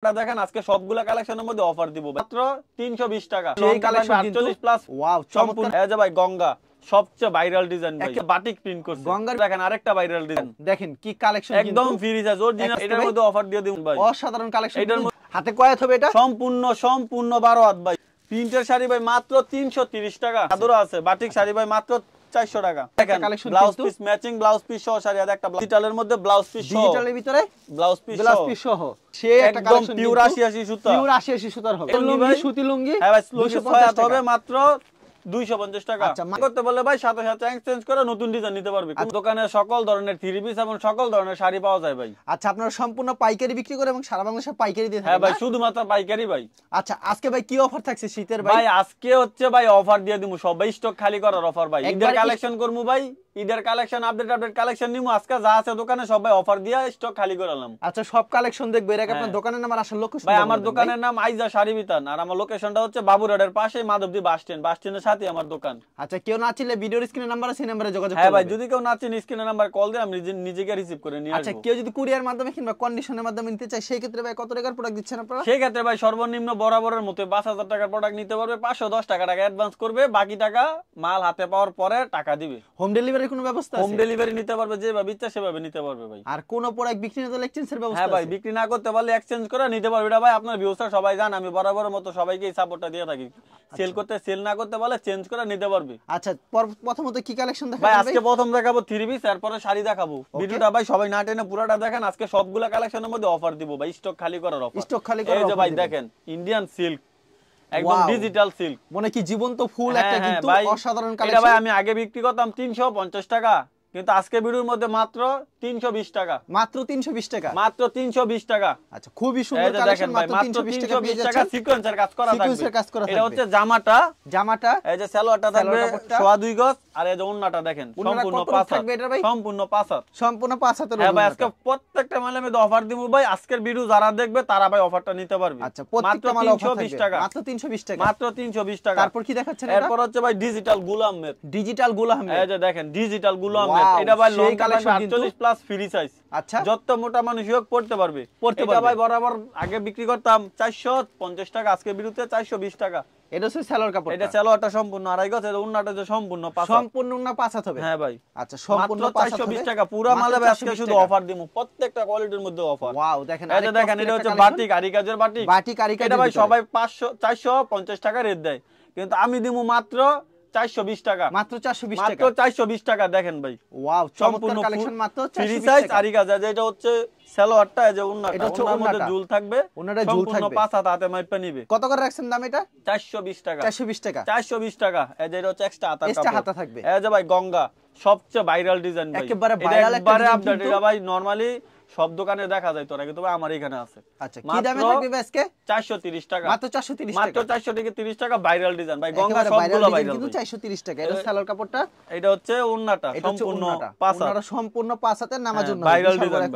দেখেন আজকে সবগুলা কালেকশনের মধ্যে অফার দিব মাত্র 320 টাকা। সেই কালেকশন 48 প্লাস। ওয়াও সম্পূর্ণ এই যে ভাই গঙ্গা সবচেয়ে ভাইরাল ডিজাইন ভাই, একটা বাটিক প্রিন্ট করছে গঙ্গার। দেখেন আরেকটা ভাইরাল ডিজাইন, দেখেন কি কালেকশন, একদম ফ্রি সাইজ অরিজিনাল। এটার মধ্যে অফার দিয়ে দিন ভাই, অসাধারণ কালেকশন। এটার হাতে কয় হবে এটা? সম্পূর্ণ 12 হাত ভাই। প্রিন্টের শাড়ি ভাই মাত্র 330 টাকা। চাদর আছে বাটিক শাড়ি ভাই মাত্র 400 টাকা। দেখেন blouse piece matching blouse piece সহ শাড়ি আছে, একটা ডিজিটালের মধ্যে ব্লাউজ পিস সহ, ডিজিটালের ভিতরে ব্লাউজ পিস সহ সে একটা কালেকশন পিওর 80 সুতা, পিওর 80 সুতার হবে। লুঙ্গি সুতি লুঙ্গি হ্যাঁ ভাই, 250 হবে মাত্র 250 টাকা। আচ্ছা, করতে বলে ভাই সাথে সাথে এক্সচেঞ্জ করে নতুন ডিজাইন নিতে পারবে। দোকানে সকল ধরনের থ্রি পিস এবং সকল ধরনের শাড়ি পাওয়া যায় ভাই। আচ্ছা, আপনারা সম্পূর্ণ পাইকারি বিক্রি করে এবং সারা বাংলাদেশে পাইকারি দিয়ে থাকেন? হ্যাঁ ভাই, শুধুমাত্র পাইকারি ভাই। আচ্ছা, আজকে ভাই কি অফার থাকছে শীতের? ভাই আজকে হচ্ছে ভাই অফার দিয়ে দিমু, সবাই স্টক খালি করার অফার ভাই। ঈদের কালেকশন করমু ভাই, ঈদের কালেকশন আপডেট কালেকশন নিমু। আজকে যা আছে দোকানে সবাই অফার দিয়ে স্টক খালি করালাম। আচ্ছা, সব কালেকশন দেখবে। এর আগে আপনার দোকানের নাম আর আসল লোকেশন? ভাই আমার দোকানের নাম আইজা শাড়ি বিতান, আর আমার লোকেশনটা হচ্ছে বাবুরহাটের পাশে মাধবদী বাস স্ট্যান্ডের সাথে আমার দোকান। আচ্ছা, কেউ না চিনলে ভিডিওর স্ক্রিনে নাম্বার আছে, সেই নম্বরে যোগাযোগ করুন। হ্যাঁ ভাই, যদি কেউ না চিনে স্ক্রিনে নাম্বার কল দেন, আমি নিজেকে রিসিভ করে নিয়ে আসব। আচ্ছা, কেউ যদি কুরিয়ার মাধ্যমে কিংবা কন্ডিশনের মাধ্যমে নিতে চায়, সেই ক্ষেত্রে ভাই কত টাকার প্রোডাক্ট দিচ্ছেন আপনারা? সেই ক্ষেত্রে ভাই সর্বনিম্ন বরাবরের মতো 5000 টাকার প্রোডাক্ট নিতে পারবে, 510 টাকা অ্যাডভান্স করবে, বাকি টাকা মাল হাতে পাওয়ার পরে টাকা দিবে। হোম ডেলিভারির কোনো ব্যবস্থা আছে? হোম ডেলিভারি নিতে পারবে, যেভাবে ইচ্ছা সেভাবে নিতে পারবে ভাই। আর কোন প্রোডাক্ট বিক্রি না করলে এক্সচেঞ্জের ব্যবস্থা? হ্যাঁ ভাই, বিক্রি না করতে পারলে এক্সচেঞ্জ করে নিতে পারবে। এটা ভাই আপনার ভিউয়ার্সরা সবাই জান, আমি বরাবরের মতো সবাইকে এই সাপোর্টটা দিয়ে থাকি। সেল না করতে পারলে চেঞ্জ করে নিতে পারবে। আচ্ছা, প্রথমত কি কালেকশন দেখাবেন ভাই? আজকে প্রথম দেখাবো থ্রি পিস, তারপরে শাড়ি দেখাবো। ভিডিওটা ভাই সবাই না টেনে পুরোটা দেখেন। আজকে সবগুলা কালেকশনের মধ্যে অফার দিব ভাই, স্টক খালি করার অফার। স্টক খালি করার এই যে ভাই দেখেন ইন্ডিয়ান সিল্ক, একদম ডিজিটাল সিল্ক, মনে কি জীবন্ত ফুল একটা, কিন্তু অসাধারণ কালেকশন। এটা ভাই আমি আগে বিক্রি করতাম 350 টাকা, কিন্তু আজকে ভিডিওর মধ্যে মাত্র 320 টাকা। মাত্র 320 টাকা? মাত্র 320 টাকা। আচ্ছা, খুবই সুন্দর কালেকশন। মাত্র 320 টাকা সিকোয়েন্সের কাজ করা থাকবে। সিকোয়েন্সের কাজ করা থাকবে। এটা হচ্ছে জামাটা, এই যে সালোয়ারটা থাকবে 2.5 গজ, আর এই যে ওন্নাটা দেখেন সম্পূর্ণ 5 থাকবে। এটা ভাই সম্পূর্ণ 5 হাত, সম্পূর্ণ 5 হাতের। হ্যাঁ ভাই, আজকে প্রত্যেকটা মালে আমি অফার দিব ভাই। আজকের ভিডিও যারা দেখবে তারা ভাই অফারটা নিতে পারবে। আচ্ছা, প্রত্যেকটা মালে অফার থাকবে। 320 টাকা, মাত্র 320 টাকা, মাত্র 320 টাকা। তারপর কি দেখাচ্ছেন? এরপর হচ্ছে ভাই ডিজিটাল গুল আহমেদ, ডিজিটাল গুল আহমেদ, এই যে দেখেন ডিজিটাল গুল আহমেদ। এটা ভাই long collection 48 plus free size. আচ্ছা, যত মোটা মানুষ হোক পড়তে পারবে। এটা ভাই বরাবর আগে বিক্রি করতাম 450 টাকা, আজকে বিরুদ্ধে 420 টাকা। এটা হচ্ছে সালোয়ার কাপড়। এটা সালোয়ারটা সম্পূর্ণ 2.5 গজ, এটা ওন্নাটা যে সম্পূর্ণ 5 হাত, সম্পূর্ণ ওন্না 5 হাত হবে। হ্যাঁ ভাই। আচ্ছা, সম্পূর্ণ 420 টাকা পুরো মালে ভাই আজকে শুধু অফার দিমু, প্রত্যেকটা কোয়ালিটির মধ্যে অফার। ওয়াও, দেখেন এটা দেখেন, এটা হচ্ছে বাটিক আরিকাজের বাটিক। এটা ভাই সবাই 450 টাকা রেট দেয়, কিন্তু আমি দিমু মাত্র 420 টাকা। মাত্র 420 টাকা, মাত্র 420 টাকা। দেখেন ভাই ওয়াও, চমৎকার কালেকশন। মাত্র 420 সাইজ টাকা। আরিকাজ, এটা হচ্ছে সালোয়ারটা, এই যে ওন্নাটা, এটা হচ্ছে ওন্নার মধ্যে ওন্নাটা। ঝুল থাকবে, ওন্নাটা ঝুল সম্পূর্ণ থাকবে। 5 হাত হাতে মাইপা নিবে। কত করে রাখছেন দাম এটা? 420 টাকা। 420 টাকা, 420 টাকা। এই যে এটা হচ্ছে এক্সট্রা হাতা থাকবে। এই যে ভাই গঙ্গা সবচেয়ে ভাইরাল ডিজাইন ভাই, একেবারে ভাইরাল একটা ডিজাইন। আপডেট। এটা ভাই নরমালি সব দোকানে দেখা যায়, তোরা কিন্তু ভাই আমার এখানে আছে। আচ্ছা, কি দামে থাকবে আজকে? 430 টাকা, মাত্র 430 টাকা, মাত্র 430 টাকা। ভাইরাল ডিজাইন ভাই, গঙ্গা সবগুলো ভাইরাল কিন্তু 430 টাকা। এটা সালোয়ার কাপড়টা, এটা হচ্ছে ওন্নাটা সম্পূর্ণ 5 হাত, ওন্নাটা সম্পূর্ণ 5 হাতের নামার জন্য ভাইরাল ডিজাইন।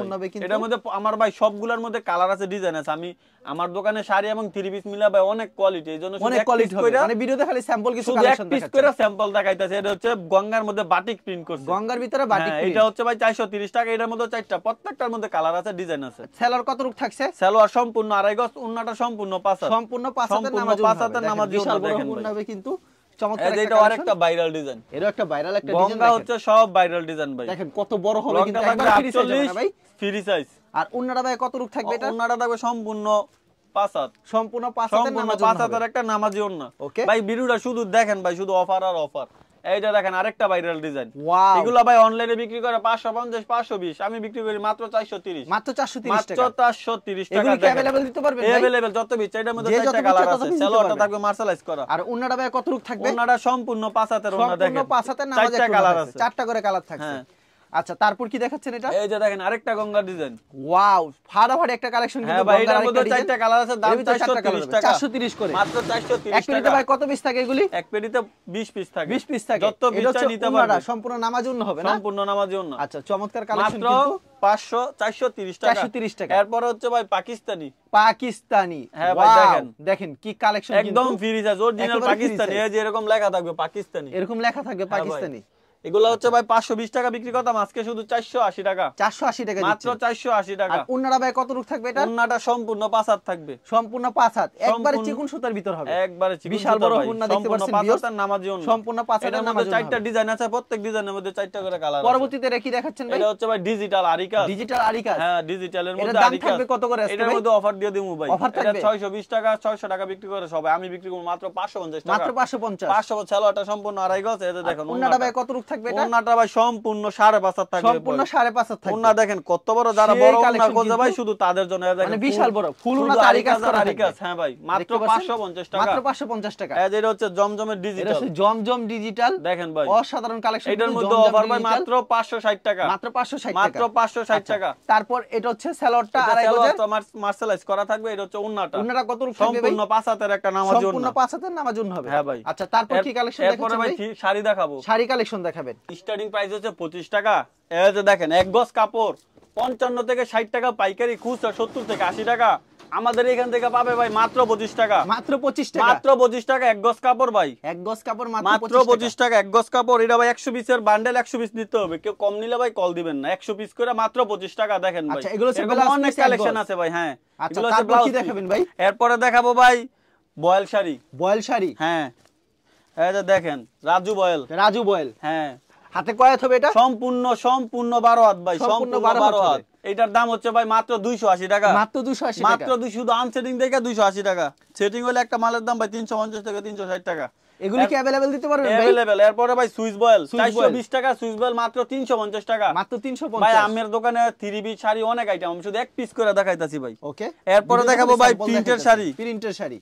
এটার মধ্যে আমার ভাই সবগুলোর মধ্যে কালার আছে, ডিজাইন আছে। আমি আমার দোকানে শাড়ি এবং থ্রি পিস মিলা ভাই অনেক কোয়ালিটি, এইজন্য অনেক কোয়ালিটি হবে। মানে ভিডিওতে খালি স্যাম্পল কিছু কালেকশন দেখাচ্ছি, শুধু এক পিস করে স্যাম্পল দেখাইতাছে। এটা হচ্ছে গঙ্গার মধ্যে বাটিক প্রিন্ট করছে, গঙ্গার ভিতরে বাটিক প্রিন্ট। এটা হচ্ছে ভাই 430 টাকা। এটার মধ্যে 4টা, প্রত্যেকটার মধ্যে কালার আছে, ডিজাইন আছে। সালোয়ার কত রূপ থাকছে? সালোয়ার সম্পূর্ণ 2.5 গজ, ওন্নাটা সম্পূর্ণ 5 হাত, সম্পূর্ণ 5 হাতের নামাজ দেখেন ভাই, কিন্তু চমৎকার। এটা আরেকটা ভাইরাল ডিজাইন, এরও একটা ভাইরাল একটা ডিজাইন। গঙ্গা হচ্ছে সব ভাইরাল ডিজাইন ভাই। দেখেন কত বড় হবে, কিন্তু একবার ফ্রি সাইজ না ভাই, ফ্রি সাইজ। আর ওন্নাটা ভাই কত রূপ থাকবে? এটা ওন্নাটা থাকবে সম্পূর্ণ 5 হাত, সম্পূর্ণ 5 হাতের নামাজ, 5 হাতের একটা নামাজি ওন্না। ভাই ভিডিওটা শুধু দেখেন ভাই, শুধু অফার আর অফার। এইটা দেখেন আরেকটা ভাইরাল ডিজাইন। এগুলা ভাই অনলাইনে বিক্রি করে 550 520, আমি বিক্রি করি মাত্র 430। মাত্র 430 টাকা, মাত্র 430 টাকা। এগুলো কি अवेलेबल দিতে পারবেন ভাই? अवेलेबल যত বিচ, এটার মধ্যে 4টা কালার আছে। সালোয়ারটা থাকবে মার্শালাইজ করা। আর ওন্নাটা ভাই কত রূপ থাকবে? ওন্নাটা সম্পূর্ণ 5 হাতের ওন্না, দেখেন সম্পূর্ণ 5 হাতের নামাজ, 4টা কালার আছে, 4টা করে কালার থাকছে। আচ্ছা, তারপর কি দেখাচ্ছেন এটা? এই যে দেখেন আরেকটা গঙ্গা ডিজাইন। ওয়াও, ফাটাফাটি একটা কালেকশন, কিন্তু ভাই এটার মধ্যে 4টা কালার আছে, দাম 430 টাকা। 430 করে, মাত্র 430 টাকা। এক পেটিতে ভাই কত পিস থাকে এগুলি? এক পেটিতে 20 পিস থাকে, 20 পিস থাকে। যত পিস নিতে পারবে, সম্পূর্ণ নামাজ ওন্না হবে না? সম্পূর্ণ নামাজি ওন্না। আচ্ছা, চমৎকার কালেকশন, মাত্র কিন্তু 430 টাকা। 430 টাকা। এরপর হচ্ছে ভাই পাকিস্তানি, হ্যাঁ ভাই দেখেন কি কালেকশন, একদম ফ্রি সাইজ অরিজিনাল পাকিস্তানি। এই যে এরকম লেখা থাকবে পাকিস্তানি, এরকম লেখা থাকবে পাকিস্তানি। এগুলো হচ্ছে ভাই 520 টাকা বিক্রি করতাম, আজকে শুধু 480 টাকা। 480 টাকা মাত্র দিচ্ছেন। 480 টাকা। আর উন্নাটা ভাই কত রূপ থাকবে এটা? উন্নাটা সম্পূর্ণ 5 হাত থাকবে। সম্পূর্ণ 5 হাত, একবারে সম্পূর্ণ- চিকন সুতার ভিতর হবে। একবারে চিকন বিশাল সুতা বড় ভাই, উন্না দেখতে সম্পূর্ণ পাচ্ছেন 5 ভিউয়ার্স। হাতের নামাজি উন্না। সম্পূর্ণ 5 এটার হাতের মধ্যে নামাজ 4টা ডিজাইন আছে, প্রত্যেক ডিজাইনের মধ্যে 4টা করে কালার আছে। পরবর্তীতে এটা কি দেখাচ্ছেন ভাই? এটা হচ্ছে ভাই ডিজিটাল আরিকাস। ডিজিটাল আরিকাস। হ্যাঁ, ডিজিটালের এটার মধ্যে দাম আরিকাস। থাকবে কত করে আজকে এটার ভাই? মধ্যে অফার দিয়ে দিমু ভাই। অফার এটা থাকবে? 620 টাকা 600 টাকা বিক্রি করে সবাই, আমি বিক্রি করব মাত্র 550 টাকা। মাত্র 550। 500 সালোয়ারটা সম্পূর্ণ আড়াই গজ। এই যে দেখেন উন্নাটা ভাই কত রূপ থাকবে এটা? উন্নাটা ভাই সম্পূর্ণ 5.5 হাত থাকবে। সম্পূর্ণ 5.5 হাত থাকবে। উন্না দেখেন কত বড়, যারা সেই বড় উন্না collection খোঁজে ভাই কিন্তু। শুধু তাদের জন্য। এই দেখেন মানে বিশাল বড় ফুল উন্না শুধু আরিকাস করা আরিকাস। থাকবে। হ্যাঁ ভাই, মাত্র দেখতে পাচ্ছেন? 550 টাকা। মাত্র 550 টাকা। এই যে এটা হচ্ছে জমজমের এটা ডিজিটাল। হচ্ছে জমজম ডিজিটাল। দেখেন ভাই অসাধারণ কালেকশন। এটার মধ্যে অফার ভাই মাত্র 560 টাকা। মাত্র 560 টাকা। মাত্র 560 টাকা। তারপর এটা হচ্ছে সালোয়ারটা এটা আড়াই সালোয়ার গজের। তো মার্শালাইজ করা থাকবে। এটা হচ্ছে উন্নাটা। উন্নাটা কত রূপ থাকবে ভাই? সম্পূর্ণ 5 হাতের একটা নামাজি সম্পূর্ণ উন্না। 5 হাতের নামাজ উন্না হবে। হ্যাঁ ভাই। আচ্ছা, তারপর কি কালেকশন এরপরে দেখাচ্ছেন ভাই ভাই? শাড়ি দেখাবো। শাড়ি কালেকশন দেখাবেন। স্টার্টিং প্রাইস হচ্ছে 25 টাকা। এই যে দেখেন এক গজ কাপড় 55 থেকে 60 টাকা পাইকারি, খুচরা 70 থেকে 80 টাকা। আমাদের এখান থেকে পাবে ভাই মাত্র 25 টাকা। মাত্র 25 টাকা। মাত্র 25 টাকা এক গজ কাপড় ভাই। এক গজ কাপড় মাত্র মাত্র 25 টাকা এক গজ কাপড়। এটা ভাই 100 পিসের বান্ডেল, 100 পিস নিতে হবে। কেউ কম নিলে ভাই কল দিবেন না। 100 পিস করে মাত্র 25 টাকা। দেখেন ভাই আচ্ছা, এগুলো হচ্ছে এরকম ব্লাউজ অনেক পিস এক কালেকশন গজ। আছে ভাই। হ্যাঁ, আচ্ছা, এগুলো হচ্ছে তারপর ব্লাউজ কি পিস। দেখাবেন ভাই? এরপরে দেখাবো ভাই বয়েল শাড়ি। বয়েল শাড়ি। হ্যাঁ, এই যে দেখেন রাজু বয়েল। রাজু বয়েল। হ্যাঁ, হাতে কয় হবে এটা? সম্পূর্ণ 12 হাত ভাই, সম্পূর্ণ সম্পূর্ণ 12 12 হাত। হাত। এটার দাম হচ্ছে ভাই মাত্র 280 টাকা। মাত্র 280 টাকা। মাত্র 200, শুধু আনসেটিং দেখে 280 টাকা। সেটিং হলে একটা মালের দাম ভাই 350 থেকে 360 টাকা। এগুলি কি अवेलेबल দিতে পারবেন ভাই? अवेलेबल। এরপরে ভাই সুইস বয়েল সুইস বয়েল। 420 টাকা, সুইস বয়েল মাত্র 350 টাকা। মাত্র 350। ভাই আমের দোকানে 3 পিস শাড়ি অনেক আইটেম, আমি শুধু এক পিস করে দেখাইতাছি ভাই। ওকে। এরপরে দেখাবো ভাই প্রিন্টের শাড়ি। প্রিন্টের শাড়ি।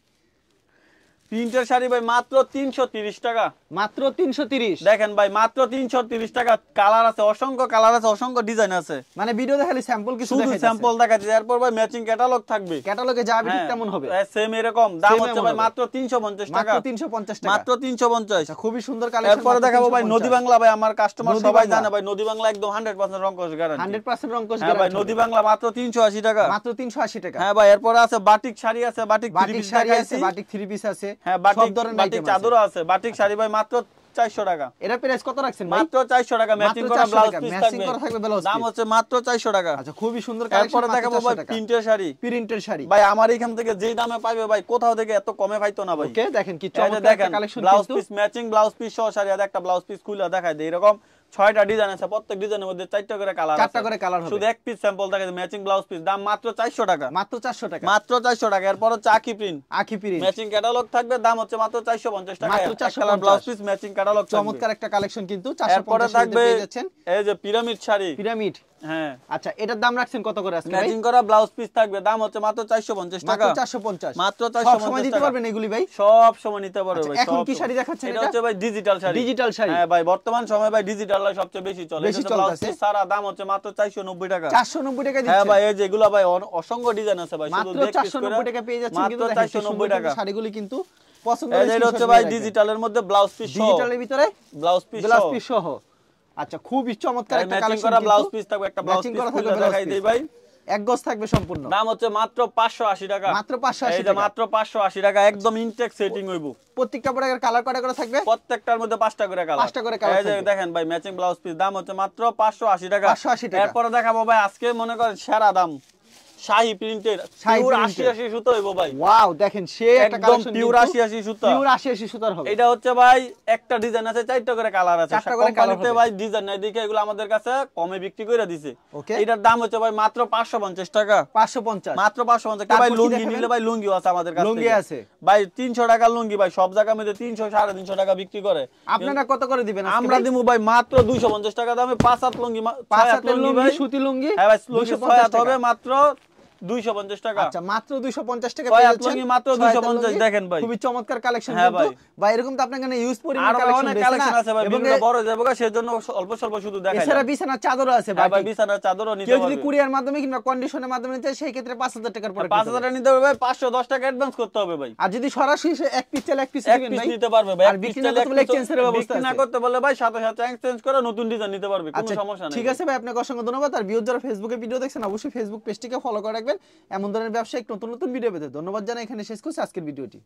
প্রিন্টের শাড়ি ভাই মাত্র 330 টাকা। মাত্র 330। দেখেন ভাই মাত্র 330 টাকা। কালার আছে অসংখ্য, কালার আছে অসংখ্য, ডিজাইন আছে। মানে ভিডিও দেখালে স্যাম্পল কিছু শুধু দেখাইতেছে। স্যাম্পল দেখাচ্ছি। এরপর ভাই ম্যাচিং ক্যাটালগ থাকবে। ক্যাটালগে যা ঠিক তেমন হবে। সেম এরকম দাম Same হচ্ছে এমন ভাই হবে। মাত্র 350 টাকা। মাত্র 350 টাকা। মাত্র 350। আচ্ছা, খুবই সুন্দর কালেকশন। এরপরে দেখাবো ভাই নদী বাংলা। ভাই আমার কাস্টমার নদী সবাই বাংলা। জানে ভাই নদী বাংলা একদম 100% রংকশ গ্যারান্টি। 100% রংকশ হ্যাঁ ভাই গ্যারান্টি। নদী বাংলা মাত্র 380 টাকা। মাত্র 380 টাকা। হ্যাঁ ভাই এরপরে আছে বাটিক শাড়ি আছে, বাটিক 3 বাটিক পিস শাড়ি আছে, দেখাইছি। বাটিক 3 পিস আছে। হ্যাঁ সব বাটিক ধরনের বাটিক আইটেম আছে। চাদরও আছে। বাটিক শাড়ি ভাই মাত্র 400 টাকা। এটা প্রাইস কত রাখছেন ভাই? মাত্র 400 টাকা। ম্যাচিং মাত্র করা 400 ব্লাউজ টাকা। পিস ম্যাচিং থাকবে। করা থাকবে ব্লাউজ দাম পিস। হচ্ছে মাত্র 400 টাকা। আচ্ছা, খুবই সুন্দর কালেকশন। এরপরে দেখাবো ভাই প্রিন্টের শাড়ি। প্রিন্টের শাড়ি। ভাই আমার এখান থেকে যেই দামে পাইবে ভাই কোথাও থেকে এত কমে পাইতো না ভাই। ওকে, দেখেন কি এই যে চমৎকার দেখেন একটা কালেকশন ব্লাউজ কিন্তু। পিস, ম্যাচিং ব্লাউজ পিস সহ শাড়ি। আর একটা ব্লাউজ পিস খুলে দেখাই দেই। এরকম 6টা ডিজাইন আছে, প্রত্যেক ডিজাইনের মধ্যে 4টা করে কালার আছে। 4টা করে কালার হবে। শুধু এক পিস স্যাম্পল দেখাই দেই। ম্যাচিং ব্লাউজ পিস দাম মাত্র 400 টাকা। মাত্র 400 টাকা। মাত্র 400 টাকা। এরপর হচ্ছে আকি প্রিন্ট। আখি প্রিন্ট। ম্যাচিং ক্যাটালগ থাকবে, দাম হচ্ছে মাত্র 450 টাকা। মাত্র এক colour blouse piece matching catalogue থাকবে। চমৎকার একটা কালেকশন কিন্তু এরপরে 450 থাকবে পেয়ে যাচ্ছেন। এই যে পিরামিড শাড়ি। পিরামিড। হ্যাঁ, আচ্ছা, এটার দাম রাখছেন কত করে আজকে ভাই? ম্যাচিং করা ব্লাউজ পিস থাকবে, দাম হচ্ছে মাত্র 450 টাকা। মাত্র 450। মাত্র সব সময় 450 দিতে টাকা। পারবেন এগুলি ভাই? সব সময় নিতে পারবে আচ্ছা, ভাই। এখন সব কি সময়। শাড়ি দেখাচ্ছেন এটা এটা? হচ্ছে ভাই ডিজিটাল শাড়ি। ডিজিটাল শাড়ি। হ্যাঁ ভাই বর্তমান সময়ে ভাই ডিজিটালটা সবচেয়ে বেশি চলে। বেশি এটা ব্লাউজ চলতেছে। পিস সারা দাম হচ্ছে মাত্র 490 টাকা। 490 টাকা হ্যাঁ দিচ্ছেন। ভাই এই যে এগুলা ভাই অসংখ্য ডিজাইন আছে ভাই। শুধু মাত্র দেখ পিস করে 490 টাকা পেয়ে যাচ্ছেন কিন্তু মাত্র দেখেন কি 490 সুন্দর টাকা। কিন্তু শাড়িগুলি কিন্তু পছন্দ এই যে এটা হচ্ছে ভাই ডিজিটালের মধ্যে ব্লাউজ পিস সহ। ডিজিটালের ভিতরে ব্লাউজ পিস ব্লাউজ সহ। পিস সহ। আচ্ছা, খুবই চমৎকার একটা ম্যাচিং কালেকশন করা কিন্তু। ব্লাউজ পিস থাকবে, একটা ব্লাউজ ম্যাচিং পিস করা থাকবে খুলে ব্লাউজ দেখাই পিস। দেই ভাই। এক গজ থাকবে সম্পূর্ণ। দাম হচ্ছে মাত্র 580 টাকা। মাত্র 580 এই যে টাকা। মাত্র 580 টাকা। একদম ইনটেক সেটিং হইব। প্রত্যেকটা প্রোডাক্টের কালার কয়টা করে থাকবে? প্রত্যেকটার মধ্যে 5টা করে কালার। 5টা করে কালার এই যে থাকবে। দেখেন ভাই ম্যাচিং ব্লাউজ পিস দাম হচ্ছে মাত্র 580 টাকা। 580 টাকা। এরপরে দেখাবো ভাই আজকে মনে করেন সেরা দাম শাহী প্রিন্টের শাহী পিওর প্রিন্টের। 80 সুতো হইব ভাই। ওয়াও, দেখেন সে একটা একদম কালেকশন পিওর 80 সুতো। পিওর 80 সুতার হবে। এটা হচ্ছে ভাই একটা ডিজাইন আছে, 4টা করে কালার আছে। 4টা করে কালার কোম্পানিতে হবে। ভাই ডিজাইন নাই দেখে এগুলো আমাদের কাছে কমে বিক্রি করে দিছে। ওকে। এটার দাম হচ্ছে ভাই মাত্র 550 টাকা। 550। মাত্র 550 টাকা। তারপর ভাই কি লুঙ্গি দেখাবেন? নিলে ভাই লুঙ্গিও আছে আমাদের কাছে। লুঙ্গি আছে। ভাই 300 টাকা লুঙ্গি ভাই সব জায়গার মধ্যে 300 350 টাকা বিক্রি করে। আপনারা কত করে দিবেন আজকে? আমরা দিমু ভাই মাত্র 250 টাকা দামে 5 হাত লুঙ্গি। 5 হাতের লুঙ্গি, সুতি লুঙ্গি। হ্যাঁ ভাই লুঙ্গি 6 হাত হবে টাকা। মাত্র 250 টাকা। আচ্ছা, মাত্র 250 টাকা 6 পেয়ে হাত যাচ্ছেন। লুঙ্গি মাত্র 6 হাতের 250 লুঙ্গি। দেখেন ভাই। খুবই চমৎকার কালেকশন হ্যাঁ কিন্তু। ভাই। ভাই এরকম তো আপনার কাছে ইউজ পরিমাণ আরো কালেকশন অনেক রয়েছে কালেকশন না? আছে ভাই। এবং বিভিন্ন বড় যাবে সেজন্য অল্প স্বল্প শুধু দেখাই। এছাড়া বিছানার চাদরও আছে হ্যাঁ ভাই ভাই। বিছানার চাদরও নিতে কেউ যদি পারবে। কুরিয়ার মাধ্যমে কিংবা কন্ডিশনের মাধ্যমে নিতে চায় সেই ক্ষেত্রে 5000 টাকার প্রোডাক্ট 5000 টাকা নিতে হবে ভাই। 510 টাকা অ্যাডভান্স করতে হবে ভাই। আর যদি সরাসরি সে এক পিস চাইলে এক পিস এক দিবেন পিস ভাই। নিতে পারবে ভাই। আর বিক্রি না করতে বলে এক্সচেঞ্জের ব্যবস্থা বিক্রি না আছে। করতে বলে ভাই সাথে সাথে এক্সচেঞ্জ করে নতুন ডিজাইন নিতে পারবে, কোনো আচ্ছা, সমস্যা নেই। ঠিক আছে ভাই, আপনাকে অসংখ্য ধন্যবাদ। আর ভিউয়ার যারা ফেসবুকে ভিডিও দেখছেন অবশ্যই ফেসবুক পেজটিকে ফলো করে রাখবেন এমন ধরনের ব্যবসায়িক নতুন নতুন ভিডিও পেতে। ধন্যবাদ জানাই এখানে শেষ করছি আজকের ভিডিওটি।